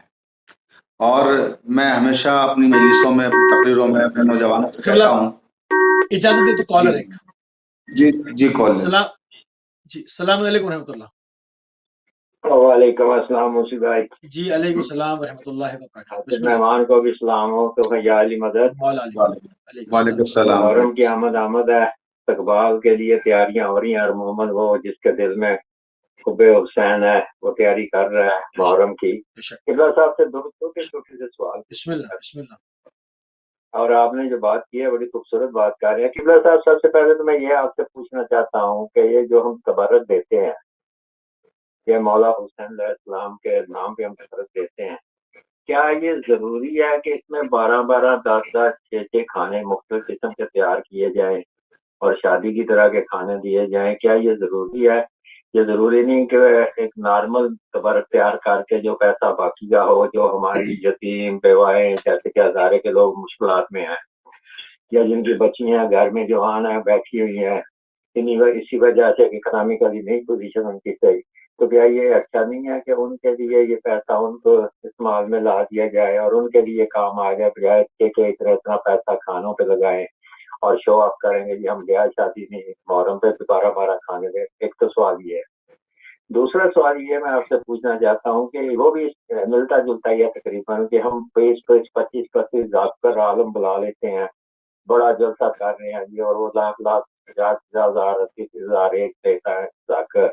اور میں ہمیشہ اپنی مجلسوں میں، اپنی تقریروں میں اپنے نوجوانوں سے کہتا ہوں. اجازت دے تو کالر ایک. جی کال لیں. السلام علیکم ورحمۃ اللہ. وعلیکم السلام موسی بھائی. جی علیکم السلام ورحمۃ اللہ وبرکاتہ. مہمان کو بھی سلام ہو تو یا علی مدد. وعلیکم السلام. محرم کی آمد ہے، استقبال کے لیے تیاریاں ہو رہی ہیں، اور محمد وہ جس کے دل میں حب حسین ہے وہ تیاری کر رہا ہے محرم کی. قبلہ صاحب سے دو چھوٹے سے سوال. بسم اللہ. اور آپ نے جو بات کی ہے بڑی خوبصورت بات کر رہے ہیں قبلہ صاحب. سب سے پہلے تو میں یہ آپ سے پوچھنا چاہتا ہوں کہ یہ جو ہم تبرک دیتے ہیں، یہ مولا حسین علیہ السلام کے نام پہ ہم تبرک دیتے ہیں، کیا یہ ضروری ہے کہ اس میں 12 10 6 کھانے مختلف قسم کے تیار کیے جائیں اور شادی کی طرح کے کھانے دیے جائیں؟ کیا یہ ضروری ہے؟ یہ ضروری نہیں کہ ایک نارمل تبرک تیار کر کے جو پیسہ باقی کا ہو، جو ہماری یتیم بیوائیں جیسے کہ ہزارے کے لوگ مشکلات میں ہیں، یا جن کی بچیاں گھر میں جوان ہیں بیٹھی ہوئی ہیں، اسی وجہ سے اکنامکلی نہیں پوزیشن ان کی صحیح، تو کیا یہ اچھا نہیں ہے کہ ان کے لیے یہ پیسہ ان کو استعمال میں لا دیا جائے اور ان کے لیے کام آ جائے، بجائے کہ اتنا پیسہ کھانوں پہ لگائیں اور شو آف کریں گے جی ہم بیاہ شادی نہیں محرم پہ 12 کھانے دیں؟ ایک تو سوال یہ ہے. دوسرا سوال یہ میں آپ سے پوچھنا چاہتا ہوں کہ وہ بھی ملتا جلتا ہی ہے تقریباً، کہ ہم 25 ذات عالم بلا لیتے ہیں، بڑا جلسہ کر رہے ہیں جی، اور وہ لاکھ 50,000 30,000 ایک دیتا ہے ذاکر.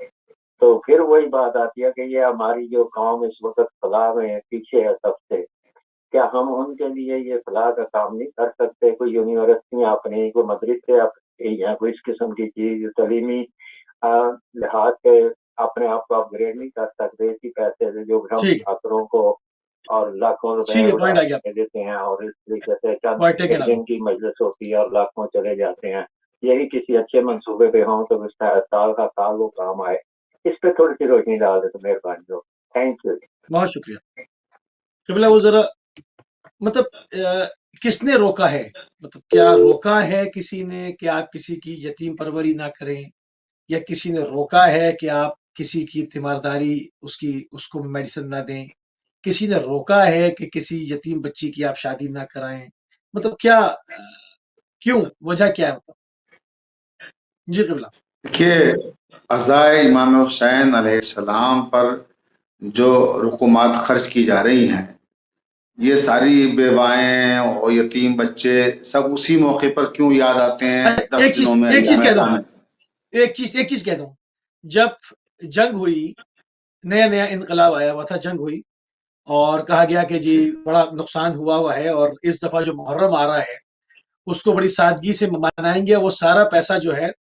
تو پھر وہی بات آتی ہے کہ یہ ہماری جو قوم اس وقت فلاح میں پیچھے ہے سب سے، کیا ہم ان کے لیے یہ فلاح کا کام نہیں کر سکتے؟ کوئی یونیورسٹیاں اپنی، کوئی مدرسے یا کوئی اس قسم کی چیز تعلیمی لحاظ سے اپنے آپ کو اپ گریڈ نہیں کر سکتے اسی پیسے سے جو ہم چھاتروں کو اور لاکھوں روپے دیتے ہیں، اور اس طریقے سے چند دن کی مجلس ہوتی ہے اور لاکھوں چلے جاتے ہیں؟ یہی کسی اچھے منصوبے پہ ہوں تو اس سال کا سال وہ کام آئے. اس پہ تھوڑی سی روشنی ڈال دے تو مہربانی ہو. Thank you. بہت شکریہ. قبلہ وہ ذرا مطلب کس نے روکا ہے؟ مطلب کیا روکا ہے کسی نے کہ آپ کسی کی یتیم پروری نہ کریں، یا کسی نے روکا ہے کہ آپ کسی کی تیمارداری اس کو میڈیسن نہ دیں؟ کسی نے روکا ہے کہ کسی یتیم بچی کی آپ شادی نہ کرائیں؟ مطلب کیا، کیوں، وجہ کیا ہے؟ مطلب جی قبلہ. کہ عزائے امام حسین علیہ السلام پر جو رقومات خرچ کی جا رہی ہیں، یہ ساری بیوائیں اور یتیم بچے سب اسی موقع پر کیوں یاد آتے ہیں؟ ایک چیز کہہ دوں، جب جنگ ہوئی، نیا انقلاب آیا ہوا تھا، جنگ ہوئی اور کہا گیا کہ جی بڑا نقصان ہوا ہے، اور اس دفعہ جو محرم آ رہا ہے اس کو بڑی سادگی سے منائیں گے، وہ سارا پیسہ جو ہے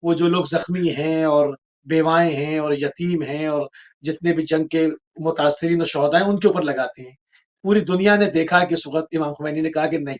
وہ جو لوگ زخمی ہیں اور بیوائیں ہیں اور یتیم ہیں اور جتنے بھی جنگ کے متاثرین و شہداء ہیں ان کے اوپر لگاتے ہیں. پوری دنیا نے دیکھا کہ اس وقت امام خمینی نے کہا کہ نہیں،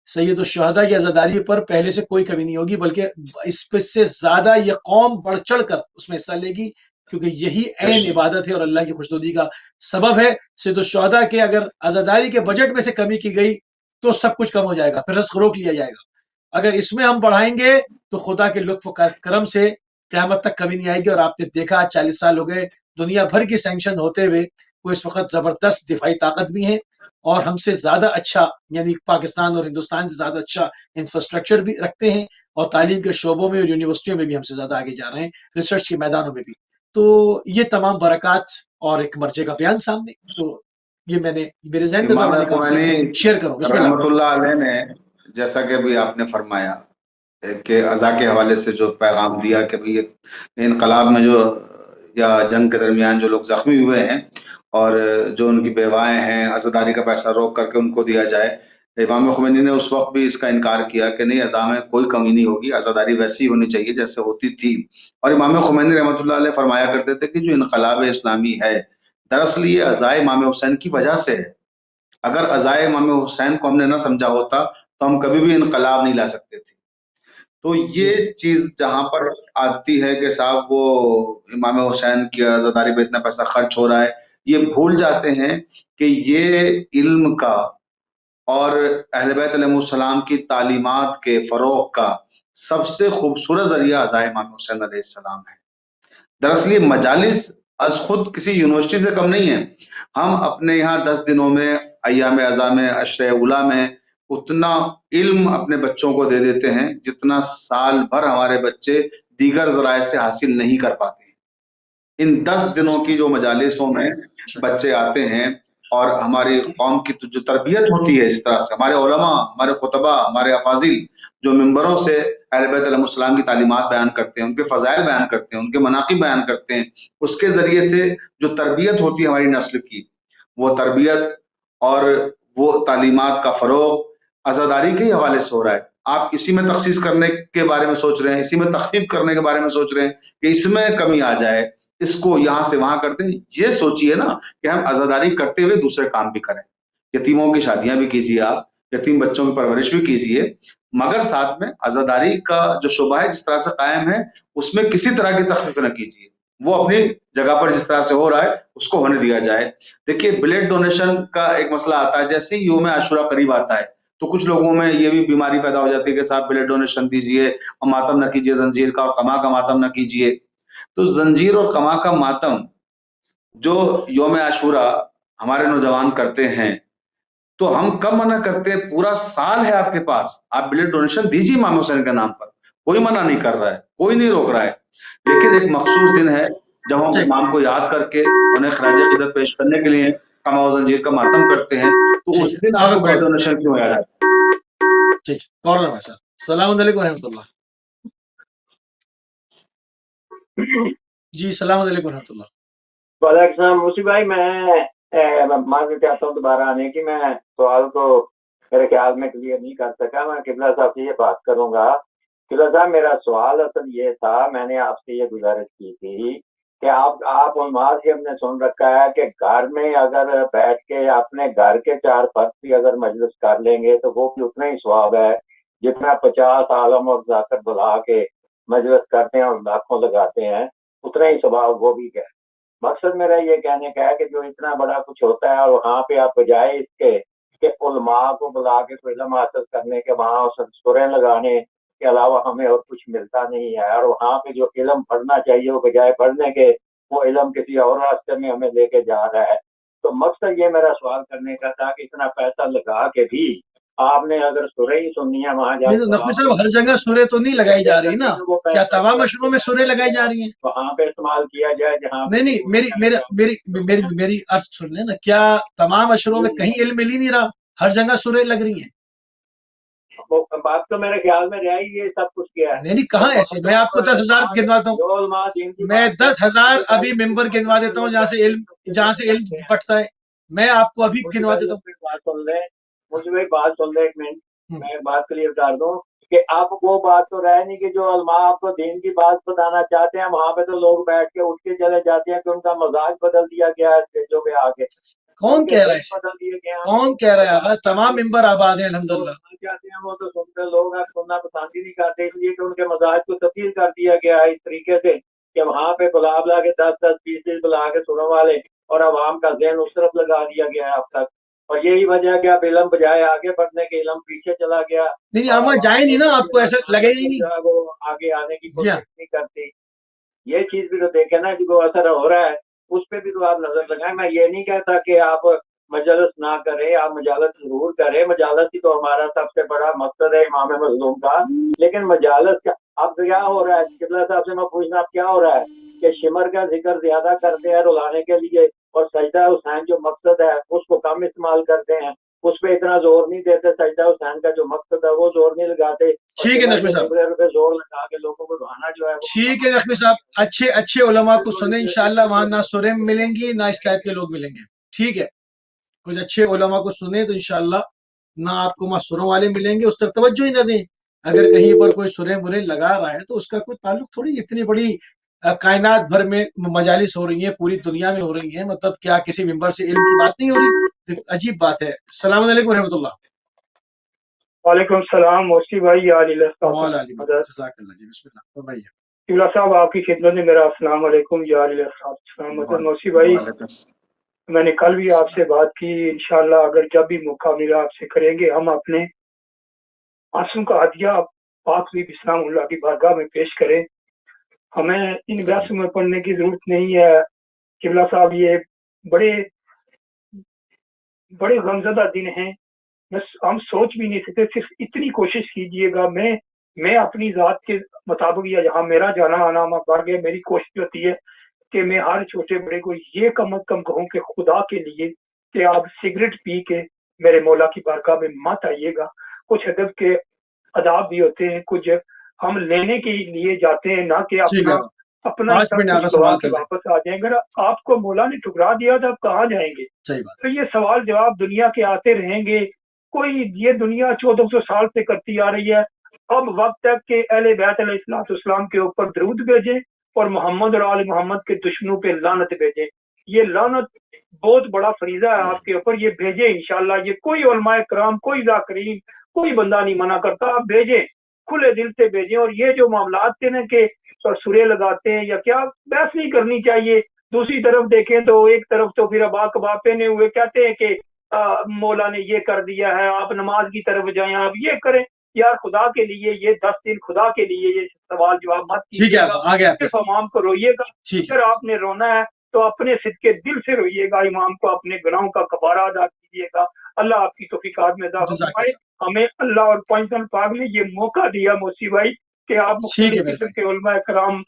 سید الشہداء کی عزاداری پر پہلے سے کوئی کمی نہیں ہوگی، بلکہ اس پہ سے زیادہ یہ قوم بڑھ چڑھ کر اس میں حصہ لے گی، کیونکہ یہی عین عبادت ہے اور اللہ کی خوشنودی کا سبب ہے. سید الشہداء کے اگر عزاداری کے بجٹ میں سے کمی کی گئی تو سب کچھ کم ہو جائے گا، پھر رزق روک لیا جائے گا. اگر اس میں ہم بڑھائیں گے تو خدا کے لطف و کرم سے قیامت تک کمی نہیں آئے گی. اور آپ نے دیکھا 40 سال ہو گئے دنیا بھر کی سینکشن ہوتے ہوئے، وہ اس وقت زبردست دفاعی طاقت بھی ہیں اور ہم سے زیادہ اچھا، یعنی پاکستان اور ہندوستان سے زیادہ اچھا انفراسٹرکچر بھی رکھتے ہیں، اور تعلیم کے شعبوں میں اور یونیورسٹیوں میں بھی ہم سے زیادہ آگے جا رہے ہیں، ریسرچ کے میدانوں میں بھی. تو یہ تمام برکات اور ایک مرجع کا بیان سامنے، تو یہ میں نے میرے ذہن میں تھا شیئر کروں. رحمۃ اللہ علیہ نے جیسا کہ ابھی آپ نے فرمایا کہ عزا کے حوالے سے جو پیغام دیا کہ بھئی انقلاب میں جو یا جنگ کے درمیان جو لوگ زخمی ہوئے ہیں اور جو ان کی بیوائیں ہیں، عزاداری کا پیسہ روک کر کے ان کو دیا جائے. امام خمینی نے اس وقت بھی اس کا انکار کیا کہ نہیں، عزا میں کوئی کمی نہیں ہوگی، عزاداری ویسی ہونی چاہیے جیسے ہوتی تھی. اور امام خمینی رحمۃ اللہ علیہ فرمایا کرتے تھے کہ جو انقلاب اسلامی ہے دراصل یہ عزائے امام حسین کی وجہ سے ہے. اگر عزائے امام حسین کو ہم نے نہ سمجھا ہوتا تو ہم کبھی بھی انقلاب نہیں لا سکتے تھے. تو یہ چیز جہاں پر آتی ہے کہ صاحب وہ امام حسین کی عزاداری پہ اتنا پیسہ خرچ ہو رہا ہے، یہ بھول جاتے ہیں کہ یہ علم کا اور اہل بیت علیہ السلام کی تعلیمات کے فروغ کا سب سے خوبصورت ذریعہ عزائے امام حسین علیہ السلام ہے۔ دراصل یہ مجالس از خود کسی یونیورسٹی سے کم نہیں ہے۔ ہم اپنے یہاں 10 دنوں میں، ایام عزا میں، عشر اولا میں اتنا علم اپنے بچوں کو دے دیتے ہیں جتنا سال بھر ہمارے بچے دیگر ذرائع سے حاصل نہیں کر پاتے ہیں۔ ان 10 دنوں کی جو مجالسوں میں بچے آتے ہیں اور ہماری قوم کی جو تربیت ہوتی ہے، اس طرح سے ہمارے علماء، ہمارے خطبہ، ہمارے افاضل جو ممبروں سے اہل بیت علیہ السلام کی تعلیمات بیان کرتے ہیں، ان کے فضائل بیان کرتے ہیں، ان کے مناقب بیان کرتے ہیں، اس کے ذریعے سے جو تربیت ہوتی ہے ہماری نسل کی، وہ تربیت اور وہ تعلیمات کا فروغ عزاداری کے حوالے سے ہو رہا ہے۔ آپ اسی میں تخصیص کرنے کے بارے میں سوچ رہے ہیں، اسی میں تخفیف کرنے کے بارے میں سوچ رہے ہیں کہ اس میں کمی آ جائے، اس کو یہاں سے وہاں کرتے ہیں۔ یہ سوچئے نا کہ ہم عزاداری کرتے ہوئے دوسرے کام بھی کریں، یتیموں کی شادیاں بھی کیجیے، آپ یتیم بچوں کی پرورش بھی کیجیے، مگر ساتھ میں عزاداری کا جو شعبہ ہے جس طرح سے قائم ہے اس میں کسی طرح کی تخفیف نہ کیجیے، وہ اپنی جگہ پر جس طرح سے ہو رہا ہے اس کو ہونے دیا جائے۔ دیکھیے بلڈ ڈونیشن کا ایک مسئلہ آتا ہے، جیسے ہی یوم عاشورہ قریب آتا ہے تو کچھ لوگوں میں یہ بھی بیماری پیدا ہو جاتی ہے کہ صاحب بلڈ ڈونیشن دیجیے اور ماتم نہ کیجیے زنجیر کا، اور قمع کا ماتم نہ کیجیے۔ تو زنجیر اور قمع کا ماتم جو یوم عاشورہ ہمارے نوجوان کرتے ہیں تو ہم کب منع کرتے ہیں؟ پورا سال ہے آپ کے پاس، آپ بلڈ ڈونیشن دیجیے امام حسین کے نام پر، کوئی منع نہیں کر رہا ہے، کوئی نہیں روک رہا ہے، لیکن ایک مخصوص دن ہے جب ہم امام کو یاد کر کے انہیں خراج عقیدت پیش کرنے کے لیے قمع و زنجیر کا ماتم کرتے ہیں، تو اس دن آپ کو بلڈ ڈونیشن کیوں یاد آتا ہے؟ ٹھیک، کالر ہے سر۔ السلام علیکم ورحمۃ اللہ۔ جی السلام علیکم ورحمۃ اللہ۔ وعلیکم السلام۔ موسی بھائی میں معذرت چاہتا ہوں دوبارہ آنے کی، میں سوال کو میرے خیال میں کلیئر نہیں کر سکا۔ میں قبلہ صاحب سے یہ بات کروں گا۔ قبلہ صاحب میرا سوال اصل یہ تھا، میں نے آپ سے یہ گزارش کی تھی کہ آپ علماء سے ہم نے سن رکھا ہے کہ گھر میں اگر بیٹھ کے اپنے گھر کے 4 فرد بھی اگر مجلس کر لیں گے تو وہ بھی اتنا ہی ثواب ہے جتنا 50 عالم اور ذاکر بلا کے مجلس کرتے ہیں اور لاکھوں لگاتے ہیں، اتنا ہی ثواب وہ بھی ہے۔ مقصد میرا یہ کہنے کا ہے کہ جو اتنا بڑا کچھ ہوتا ہے اور وہاں پہ آپ بجائے اس کے کہ علماء کو بلا کے کوئی علم حاصل کرنے کے وہاں سریں لگانے کے علاوہ ہمیں اور کچھ ملتا نہیں ہے، اور وہاں پہ جو علم پڑھنا چاہیے وہ بجائے پڑھنے کے وہ علم کسی اور راستے میں ہمیں لے کے جا رہا ہے۔ تو مقصد یہ میرا سوال کرنے کا تھا کہ اتنا پیسہ لگا کے بھی آپ نے اگر سورہ ہی سننی ہے وہاں جا کے نقوی صاحب ہر جگہ سورے تو نہیں لگائی جا رہی نا، کیا تمام مشروع میں سورے لگائی جا رہی ہیں؟ وہاں پہ استعمال کیا جائے جہاں نہیں، میری عرض سن لیں نا، کیا تمام مشروع میں کہیں علم مل ہی نہیں رہا، ہر جگہ سورے لگ رہی ہیں؟ بات تو میرے خیال میں رہی یہ سب کچھ کیا ہے۔ نہیں کہاں ایسے، میں آپ کو 10,000 گنواتا ہوں، میں 10,000 ابھی ممبر گنوا دیتا ہوں جہاں سے علم پٹتا ہے، میں آپ کو ابھی گنوا دیتا ہوں۔ بات سن لیں مجھے، بات سن لیں ایک منٹ، میں بات کلیئر کر دوں کہ اب وہ بات تو رہ نہیں کہ جو علماء آپ کو دین کی بات بتانا چاہتے ہیں وہاں پہ تو لوگ بیٹھ کے اٹھ کے چلے جاتے ہیں کہ ان کا مزاج بدل دیا گیا ہے اسٹیجوں پہ آ کے۔ کون کہہ رہا ہے؟ بدل دیے گئے ہیں، کون کہہ رہا ہے آقا؟ تمام ممبر آباد ہیں الحمدللہ۔ چاہتے ہیں وہ تو سنتے لوگ آپ سننا پسند ہی نہیں کرتے، اس لیے کہ ان کے مزاج کو تبدیل کر دیا گیا ہے اس طریقے سے کہ وہاں پہ بلا کے 10-20 بلا کے سننے والے اور عوام کا ذہن اس طرف لگا دیا گیا ہے اب تک، اور یہی وجہ ہے کہ اب علم بجائے آگے بڑھنے کے علم پیچھے چلا گیا۔ نہیں ہم جائیں نہیں نا، آپ کو ایسا لگے ہی نہیں، وہ آگے آنے کی کوشش نہیں کرتی۔ یہ چیز بھی تو دیکھیں نا جو اثر ہو رہا ہے اس پہ بھی تو آپ نظر لگائیں۔ میں یہ نہیں کہتا کہ آپ مجالس نہ کریں، آپ مجالس ضرور کریں، مجالس ہی تو ہمارا سب سے بڑا مقصد ہے امام مظلوم کا، لیکن مجالس کا اب کیا ہو رہا ہے؟ قبلہ صاحب سے میں پوچھنا اب کیا ہو رہا ہے کہ شمر کا ذکر زیادہ کرتے ہیں رلانے کے لیے، اور سجدہ حسین جو مقصد ہے اس کو کم استعمال کرتے ہیں، اس پہ اتنا زور نہیں دیتے، سجدہ حسین کا جو مقصد ہے وہ زور نہیں لگاتے۔ ٹھیک ہے نقوی صاحب، زور لگا کے لوگوں کو بہانا جو ہے۔ ٹھیک ہے نقوی صاحب، اچھے علماء کو سنیں انشاءاللہ، وہاں نہ سورے ملیں گی نہ اس ٹائپ کے لوگ ملیں گے، ٹھیک ہے؟ کچھ اچھے علماء کو سنیں تو انشاءاللہ نہ آپ کو سروں والے ملیں گے، اس طرف توجہ ہی نہ دیں۔ اگر کہیں پر کوئی سریں برے لگا رہا ہے تو اس کا کوئی تعلق تھوڑی، اتنی بڑی کائنات بھر میں مجالس ہو رہی ہیں، پوری دنیا میں ہو رہی ہیں، مطلب کیا کسی ممبر سے علم کی بات نہیں ہو رہی؟ عجیب بات ہے۔ السلام علیکم ورحمۃ اللہ۔ وعلیکم السلام موسی بھائی، یا علی جزاک اللہ جی، بسم اللہ فرمائیے۔ قبلہ صاحب آپ کی خدمت میں میرا السلام علیکم، یا علی السلام۔ موسی بھائی میں نے کل بھی آپ سے بات کی، انشاءاللہ اگر جب بھی موقع ملا آپ سے کریں گے. ہم اپنے آنسوں کا عطیہ پاک بھی اسلام اللہ کی بارگاہ میں پیش کریں. ہمیں ان بحثوں میں پڑھنے کی ضرورت نہیں ہے. قبلہ صاحب یہ بڑے بڑے غمزدہ دن ہیں، ہم سوچ بھی نہیں سکتے. صرف اتنی کوشش کیجئے گا، میں اپنی ذات کے مطابق یا جہاں میرا جانا آنا بڑھ گیا، میری کوشش ہوتی ہے کہ میں ہر چھوٹے بڑے کو یہ کم از کم کہوں کہ خدا کے لیے کہ آپ سگریٹ پی کے میرے مولا کی بارگاہ میں مت آئیے گا. کچھ ادب کے آداب بھی ہوتے ہیں، کچھ ہم لینے کے لیے جاتے ہیں، نہ کہ ٹھیک ہے، اپنا 5 منٹ آگے کچھ سوال گوا کے کر لیں. واپس آ جائیں. اگر آپ کو مولا نے ٹھکرا دیا تو آپ کہاں جائیں گے؟ صحیح بات. تو یہ سوال جواب دنیا کے آتے رہیں گے. کوئی یہ دنیا 1400 سال سے کرتی آ رہی ہے. اب وقت ہے کہ اہل بیت علیہ السلام کے اوپر درود بھیجیں اور محمد اور آل محمد کے دشمنوں پہ لعنت بھیجیں. یہ لعنت بہت بڑا فریضہ ہے آپ کے اوپر، یہ بھیجیں انشاءاللہ. یہ کوئی علماء کرام، کوئی ذاکرین، کوئی بندہ نہیں منع کرتا، آپ بھیجیں، کھلے دل سے بھیجیں. اور یہ جو معاملات تھے نا کہ سرے لگاتے ہیں یا کیا، بحث نہیں کرنی چاہیے. دوسری طرف دیکھیں تو ایک طرف تو پھر ابا کباب پہنے ہوئے کہتے ہیں کہ مولا نے یہ کر دیا ہے، آپ نماز کی طرف جائیں، آپ یہ کریں. یار خدا کے لیے یہ 10 دن خدا کے لیے یہ سوال جواب مت ٹھیک کیجیے ہے، گا. آ گیا. صرف امام کو روئیے گا. ٹھیک ہے، اگر آپ نے رونا ہے تو اپنے صدقے دل سے روئیے گا. امام کو اپنے گناہوں کا کفارہ ادا کیجیے گا. اللہ آپ کی توفیقات میں اضافہ جزاک فرمائے. اللہ. ہمیں اللہ اور پنجتن پاک نے یہ موقع دیا موسی بھائی کہ آپ ٹھیک ہے مختلف میرے قسم بھائی. کے علماء کرام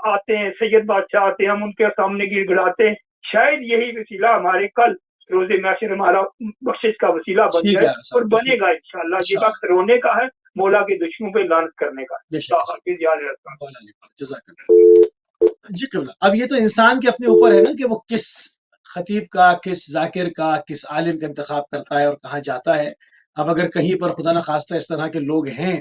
آتے ہیں، سید بادشاہ آتے ہیں، ہم ان کے سامنے گر گڑاتے ہیں. شاید یہی وسیلہ ہمارے کل روز محشر ہمارا بخشش کا وسیلہ بن ٹھیک جائے ہے اور بنے گا انشاءاللہ. یہ وقت رونے کا ہے، مولا کے دشمنوں پہ لعنت کرنے کا. بے شک. حافظ، یاد رکھنا. جزاک اللہ. جی قبلہ، اب یہ تو انسان کے اپنے اوپر ہے نا کہ وہ کس خطیب کا، کس ذاکر کا، کس عالم کا انتخاب کرتا ہے اور کہاں جاتا ہے. اب اگر کہیں پر خدا نخواستہ اس طرح کے لوگ ہیں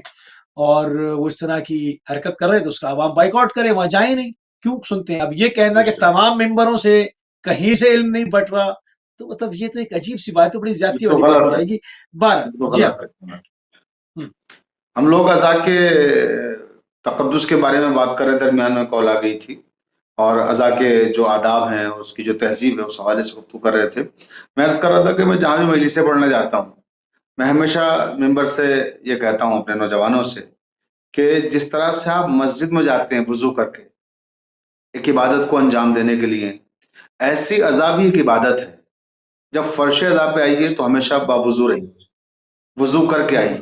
اور وہ اس طرح کی حرکت کر رہے ہیں تو اس کا عوام بائیکاٹ کرے، وہاں جائیں نہیں. کیوں سنتے ہیں؟ اب یہ کہنا کہ تمام ممبروں سے کہیں سے علم نہیں بٹ رہا، تو مطلب یہ تو ایک عجیب سی بات ہے، بڑی زیادتی والی بات ہو جائے گی. 12 جی ہاں. ہم لوگ ازا کے تقدس کے بارے میں بات کر رہے، درمیان میں کال آ گئی تھی، اور ازا کے جو آداب ہیں، اس کی جو تہذیب ہے، اس حوالے سے گفتگو کر رہے تھے. میں عرض کر رہا تھا کہ میں جہاں بھی مجلسیں پڑھنے جاتا ہوں، میں ہمیشہ ممبر سے یہ کہتا ہوں اپنے نوجوانوں سے کہ جس طرح سے آپ مسجد میں جاتے ہیں وضو کر کے ایک عبادت کو انجام دینے کے لیے، ایسی ازا بھی ایک عبادت ہے. جب فرش ازا پہ آئیے تو ہمیشہ باوضو رہیے، وضو کر کے آئیے،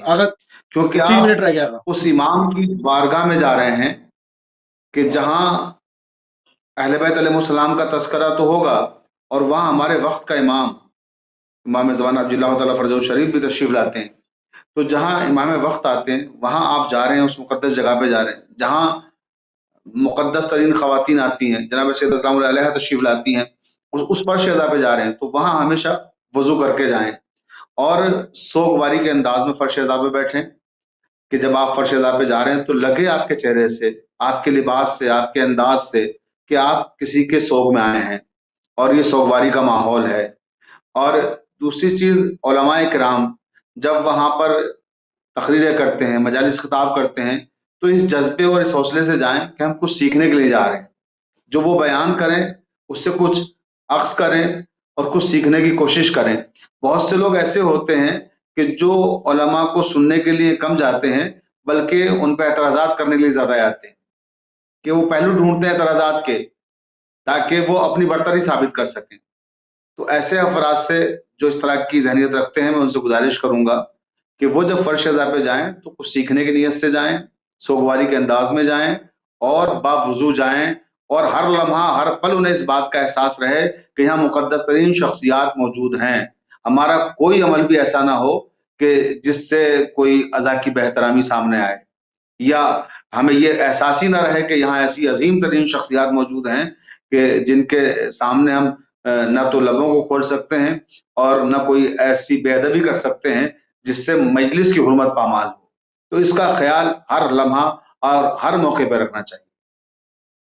کیونکہ 3 منٹ آپ رہ گیا. اس امام کی بارگاہ میں جا رہے ہیں کہ جہاں اہل بیت علیہ السلام کا تذکرہ تو ہوگا، اور وہاں ہمارے وقت کا امام زمانہ عبد اللہ تعالیٰ فرجہ شریف بھی تشریف لاتے ہیں. تو جہاں امام وقت آتے ہیں وہاں آپ جا رہے ہیں، اس مقدس جگہ پہ جا رہے ہیں جہاں مقدس ترین خواتین آتی ہیں، جناب سید السلام علیہ تشریف لاتی ہیں، اس فرش ادا پہ جا رہے ہیں تو وہاں ہمیشہ وضو کر کے جائیں، اور سوگواری کے انداز میں فرش ادا پہ بیٹھیں کہ جب آپ فرش ادا پہ جا رہے ہیں تو لگے آپ کے چہرے سے، آپ کے لباس سے، آپ کے انداز سے کہ آپ کسی کے سوگ میں آئے ہیں اور یہ سوگواری کا ماحول ہے. اور دوسری چیز، علماء کرام جب وہاں پر تقریریں کرتے ہیں، مجالس خطاب کرتے ہیں، تو اس جذبے اور اس حوصلے سے جائیں کہ ہم کچھ سیکھنے کے لیے جا رہے ہیں. جو وہ بیان کریں اس سے کچھ اخذ کریں اور کچھ سیکھنے کی کوشش کریں. بہت سے لوگ ایسے ہوتے ہیں کہ جو علماء کو سننے کے لیے کم جاتے ہیں بلکہ ان پہ اعتراضات کرنے کے لیے زیادہ آتے ہیں، کہ وہ پہلو ڈھونڈتے ہیں اعتراضات کے تاکہ وہ اپنی برتری ثابت کر سکیں. تو ایسے افراد سے جو اس طرح کی ذہنیت رکھتے ہیں، میں ان سے گزارش کروں گا کہ وہ جب فرش ادا پہ جائیں تو کچھ سیکھنے کی نیت سے جائیں، سوگواری کے انداز میں جائیں اور باوضو جائیں، اور ہر لمحہ ہر پل انہیں اس بات کا احساس رہے کہ یہاں مقدس ترین شخصیات موجود ہیں. ہمارا کوئی عمل بھی ایسا نہ ہو کہ جس سے کوئی ازا کی بہترامی سامنے آئے، یا ہمیں یہ احساس ہی نہ رہے کہ یہاں ایسی عظیم ترین شخصیات موجود ہیں کہ جن کے سامنے ہم نہ تو لبوں کو کھول سکتے ہیں اور نہ کوئی ایسی بے ادبی کر سکتے ہیں جس سے مجلس کی حرمت پامال ہو. تو اس کا خیال ہر لمحہ اور ہر موقع پہ رکھنا چاہیے.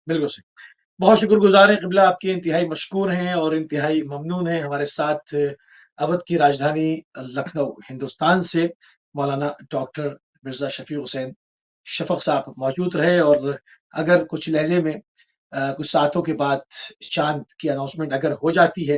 بالکل صحیح. بہت شکر گزار ہیں قبلہ، آپ کے انتہائی مشکور ہیں اور انتہائی ممنون ہیں. ہمارے ساتھ اودھ کی راجدھانی لکھنؤ ہندوستان سے مولانا ڈاکٹر مرزا شفیع حسین شفق صاحب موجود رہے، اور اگر کچھ لہجے میں کچھ ساعتوں کے بعد چاند کی اناؤنسمنٹ اگر ہو جاتی ہے